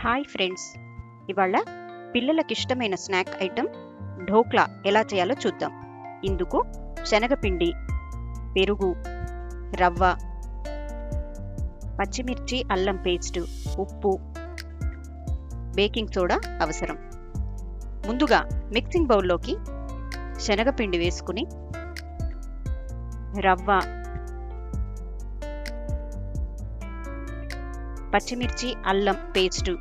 Hi friends, ఇవాళ పిల్లలకి ఇష్టమైన స్నాక్ ఐటమ్ ఢోక్లా ఎలా చేయాలో చూద్దాం. ఇందుకు శనగపిండి, పెరుగు, రవ్వ, పచ్చిమిర్చి, అల్లం పేస్ట్, ఉప్పు, బేకింగ్ సోడా అవసరం. ముందుగా మిక్సింగ్ బౌల్లోకి శనగపిండి వేసుకుని రవ్వ, పచ్చిమిర్చి, అల్లం పేస్టు,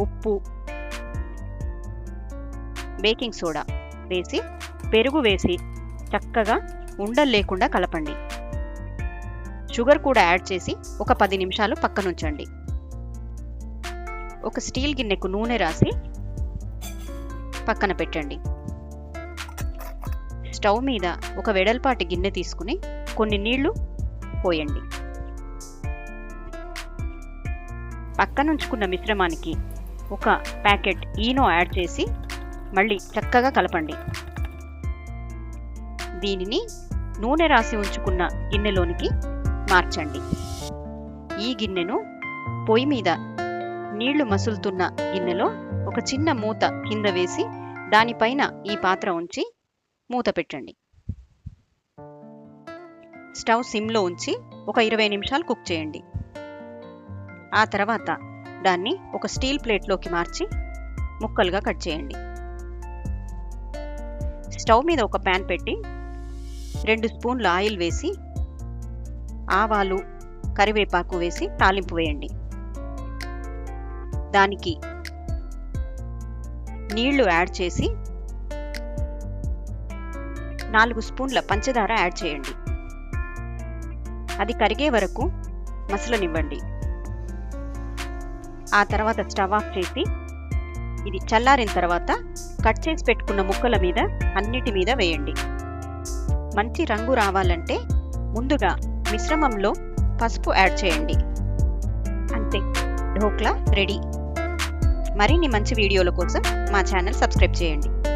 ఉప్పు, బేకింగ్ సోడా వేసి పెరుగు వేసి చక్కగా ఉండలు లేకుండా కలపండి. షుగర్ కూడా యాడ్ చేసి ఒక 10 నిమిషాలు పక్కనుంచండి. ఒక స్టీల్ గిన్నెకు నూనె రాసి పక్కన పెట్టండి. స్టవ్ మీద ఒక వెడల్పాటి గిన్నె తీసుకుని కొన్ని నీళ్లు పోయండి. పక్కనుంచుకున్న మిశ్రమానికి ఒక ప్యాకెట్ ఈనో యాడ్ చేసి మళ్ళీ చక్కగా కలపండి. దీనిని నూనె రాసి ఉంచుకున్న గిన్నెలోనికి మార్చండి. ఈ గిన్నెను పొయ్యి మీద నీళ్లు మసులుతున్న గిన్నెలో ఒక చిన్న మూత కింద వేసి దానిపైన ఈ పాత్ర ఉంచి మూత పెట్టండి. స్టవ్ సిమ్లో ఉంచి ఒక 20 నిమిషాలు కుక్ చేయండి. ఆ తర్వాత దాన్ని ఒక స్టీల్ ప్లేట్లోకి మార్చి ముక్కలుగా కట్ చేయండి. స్టవ్ మీద ఒక ప్యాన్ పెట్టి 2 స్పూన్ల ఆయిల్ వేసి ఆవాలు, కరివేపాకు వేసి తాలింపు వేయండి. దానికి నీళ్లు యాడ్ చేసి 4 స్పూన్ల పంచదార యాడ్ చేయండి. అది కరిగే వరకు మసలనివ్వండి. ఆ తర్వాత స్టవ్ ఆఫ్ చేసి ఇది చల్లారిన తర్వాత కట్ చేసి పెట్టుకున్న ముక్కల మీద అన్నిటి మీద వేయండి. మంచి రంగు రావాలంటే ముందుగా మిశ్రమంలో పసుపు యాడ్ చేయండి. అంతే, ఢోక్లా రెడీ. మరిన్ని మంచి వీడియోల కోసం మా ఛానల్ సబ్స్క్రైబ్ చేయండి.